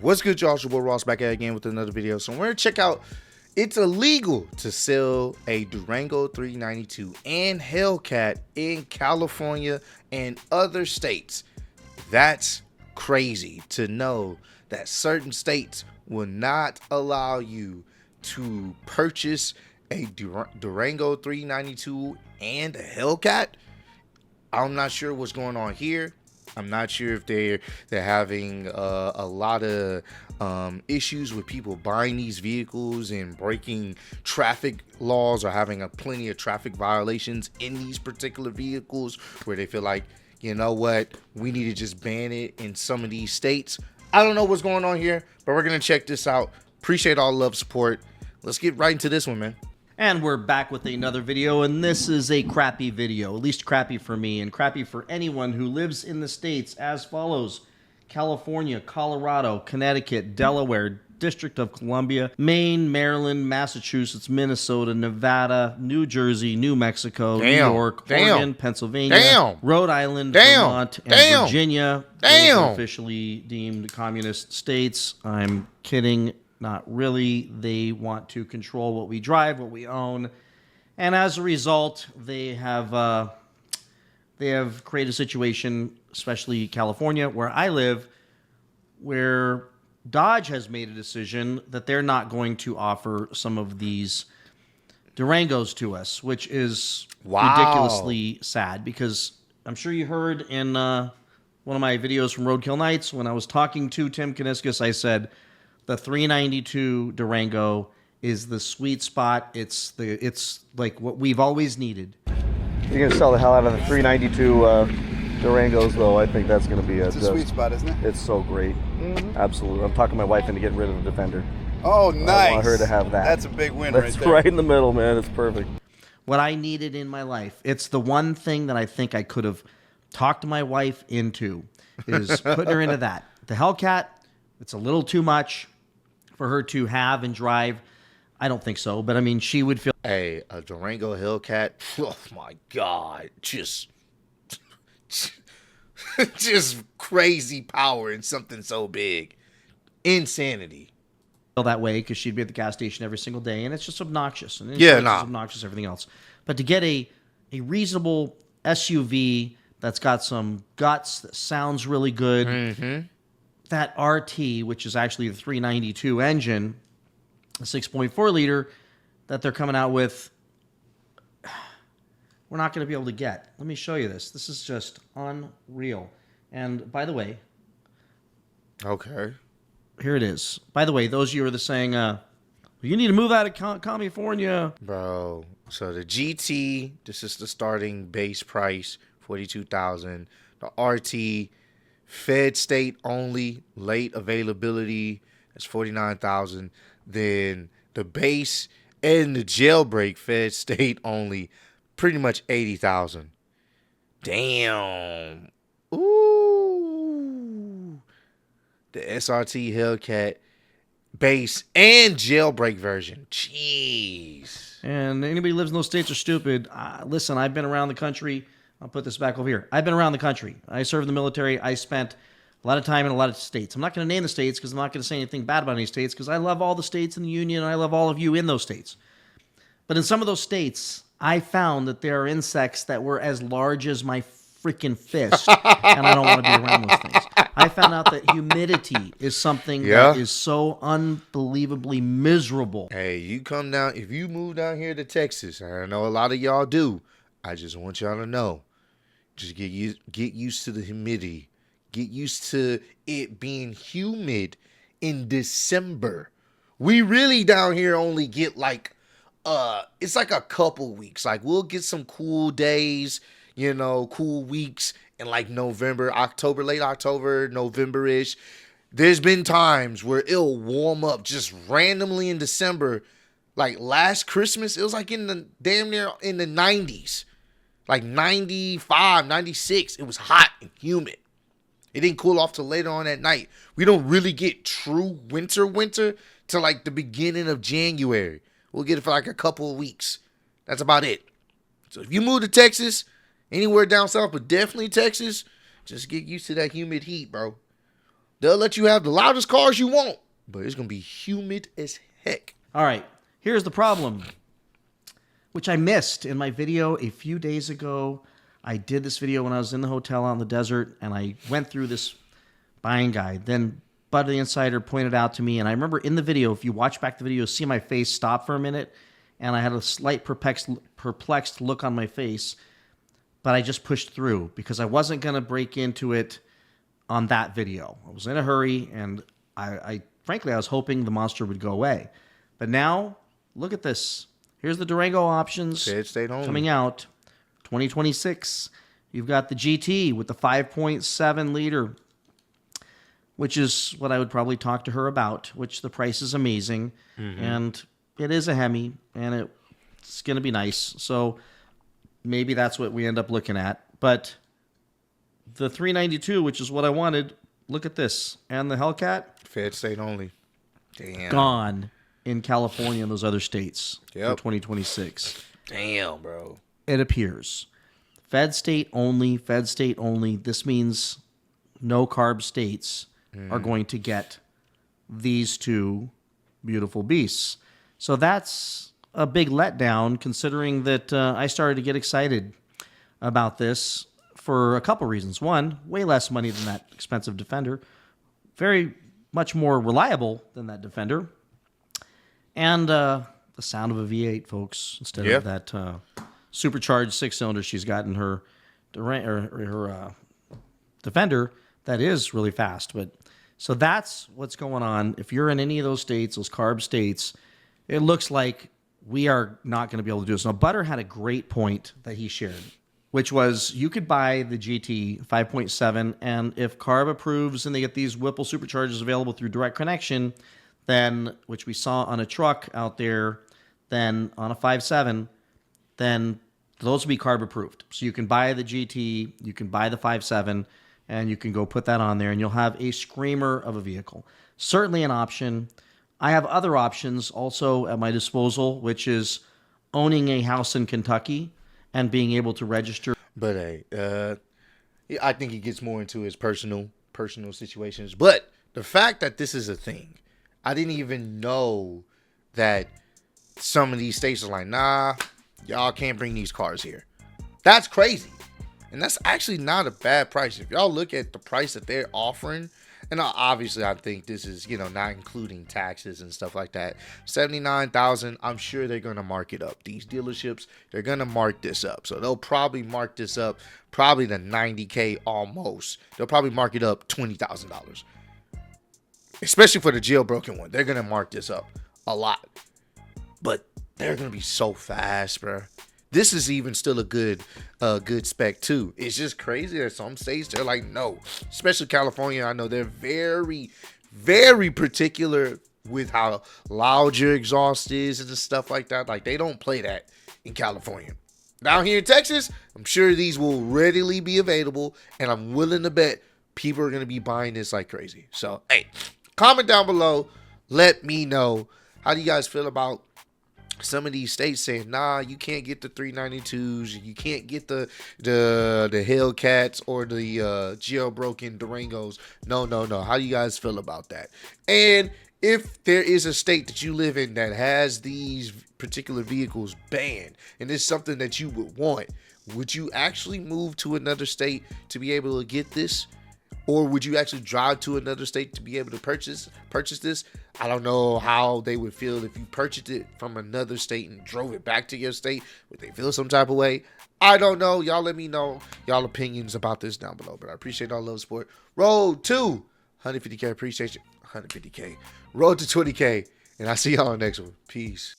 What's good, y'all? It's your boy Ross back at it again with another video. So we're going to check out, it's illegal to sell a Durango 392 and Hellcat in California and other states. That's crazy to know that certain states will not allow you to purchase a Durango 392 and a Hellcat. I'm not sure what's going on here. I'm not sure if they're having a lot of issues with people buying these vehicles and breaking traffic laws or having plenty of traffic violations in these particular vehicles where they feel like, you know what, we need to just ban it in some of these states. I don't know what's going on here, but we're going to check this out. Appreciate all the love, support. Let's get right into this one, man. And we're back with another video, and this is a crappy video, at least crappy for me, and crappy for anyone who lives in the states as follows: California, Colorado, Connecticut, Delaware, District of Columbia, Maine, Maryland, Massachusetts, Minnesota, Nevada, New Jersey, New Mexico, New York, Oregon, Pennsylvania, Rhode Island, Vermont, and Virginia. Those are officially deemed communist states. I'm kidding. Not really. They want to control what we drive, what we own, and as a result, they have created a situation, especially California, where I live, where Dodge has made a decision that they're not going to offer some of these Durangos to us, which is ridiculously sad, because I'm sure you heard in one of my videos from Roadkill Nights when I was talking to Tim Kaniskas, I said the 392 Durango is the sweet spot. It's like what we've always needed. You're going to sell the hell out of the 392 Durangos, though. I think that's going to be a sweet spot, isn't it? It's so great. Absolutely. I'm talking my wife into getting rid of the Defender. Oh, nice. I want her to have that. That's a big win right there. That's right in the middle, man. It's perfect. What I needed in my life. It's the one thing that I think I could have talked my wife into, is putting her into that. The Hellcat, it's a little too much for her to have and drive. I don't think so, but I mean, she would feel... Hey, a Durango Hellcat, oh my God, just crazy power in something so big. Insanity. That way, because she'd be at the gas station every single day, and it's just obnoxious. And yeah, it's obnoxious, everything else. But to get a reasonable SUV that's got some guts, that sounds really good, that RT, which is actually the 392 engine, a 6.4 liter that they're coming out with, we're not going to be able to get. Let me show you this. This is just unreal. And by the way, okay, here it is. By the way, those of you who are saying, you need to move out of California. Bro, so the GT, this is the starting base price, $42,000. The RT, Fed state only, late availability, that's $49,000. Then the base and the jailbreak, Fed state only, pretty much $80,000. Damn. Ooh. The SRT Hellcat base and jailbreak version. Jeez. And anybody who lives in those states are stupid. Listen, I've been around the country. I'll put this back over here. I've been around the country. I served in the military. I spent a lot of time in a lot of states. I'm not going to name the states because I'm not going to say anything bad about any states, because I love all the states in the union and I love all of you in those states. But in some of those states, I found that there are insects that were as large as my freaking fist, and I don't want to be around those things. I found out that humidity is something that is so unbelievably miserable. Hey, you come down, if you move down here to Texas, and I know a lot of y'all do, I just want y'all to know, just get used to the humidity. Get used to it being humid in December. We really down here only get like, it's like a couple weeks. Like we'll get some cool days, you know, cool weeks in like November, October, late October, November-ish. There's been times where it'll warm up just randomly in December. Like last Christmas, it was like in the damn near in the 90s. Like 95, 96. It was hot and humid. It didn't cool off till later on at night. We don't really get true winter till like the beginning of January. We'll get it for like a couple of weeks. That's about it. So if you move to Texas, anywhere down south, but definitely Texas, just get used to that humid heat, bro. They'll let you have the loudest cars you want, but it's going to be humid as heck. All right, here's the problem, which I missed in my video a few days ago. I did this video when I was in the hotel out in the desert, and I went through this buying guide. Then Bud the Insider pointed out to me, and I remember in the video, if you watch back the video, see my face stop for a minute, and I had a slight perplexed look on my face, but I just pushed through because I wasn't going to break into it on that video. I was in a hurry, and I frankly, I was hoping the monster would go away. But now, look at this. Here's the Durango options State only. coming out 2026. You've got the GT with the 5.7 liter, which is what I would probably talk to her about, which the price is amazing. And it is a Hemi, and it's going to be nice. So maybe that's what we end up looking at. But the 392, which is what I wanted, look at this. And the Hellcat, State only. Damn. gone in California and those other states for Yep. 2026. Damn, bro. It appears. Fed state only, Fed state only. This means no carb states are going to get these two beautiful beasts. So that's a big letdown, considering that I started to get excited about this for a couple reasons. One, way less money than that expensive Defender. Very much more reliable than that Defender. And the sound of a V8, folks, instead of that supercharged 6-cylinder she's got in her Defender that is really fast. But so that's what's going on. If you're in any of those states, those carb states, it looks like we are not going to be able to do this. Now, Butter had a great point that he shared, which was you could buy the GT 5.7, and if carb approves and they get these Whipple superchargers available through direct connection, then, which we saw on a truck out there, then on a 5.7, then those will be carb approved. So you can buy the GT, you can buy the 5.7, and you can go put that on there, and you'll have a screamer of a vehicle. Certainly an option. I have other options also at my disposal, which is owning a house in Kentucky and being able to register. But hey, I think he gets more into his personal situations. But the fact that this is a thing, I didn't even know that some of these states are like, nah, y'all can't bring these cars here. That's crazy. And that's actually not a bad price. If y'all look at the price that they're offering, and obviously I think this is, not including taxes and stuff like that. $79,000, I'm sure they're going to mark it up. These dealerships, they're going to mark this up. So they'll probably mark this up probably to $90K almost. They'll probably mark it up $20,000. Especially for the jailbroken one. They're going to mark this up a lot. But they're going to be so fast, bro. This is even still a good spec too. It's just crazy that some states they're like, no. Especially California. I know they're very, very particular with how loud your exhaust is and stuff like that. Like they don't play that in California. Down here in Texas, I'm sure these will readily be available, and I'm willing to bet people are gonna be buying this like crazy. So hey, comment down below. Let me know, how do you guys feel about some of these states saying, nah, you can't get the 392s, you can't get the Hellcats or the jailbroken Durangos. No. How do you guys feel about that? And if there is a state that you live in that has these particular vehicles banned, and it's something that you would you actually move to another state to be able to get this? Or would you actually drive to another state to be able to purchase this? I don't know how they would feel if you purchased it from another state and drove it back to your state. Would they feel some type of way? I don't know. Y'all let me know y'all opinions about this down below. But I appreciate all love support. Road to 150K. Appreciate you. 150K. Road to 20K. And I'll see y'all on the next one. Peace.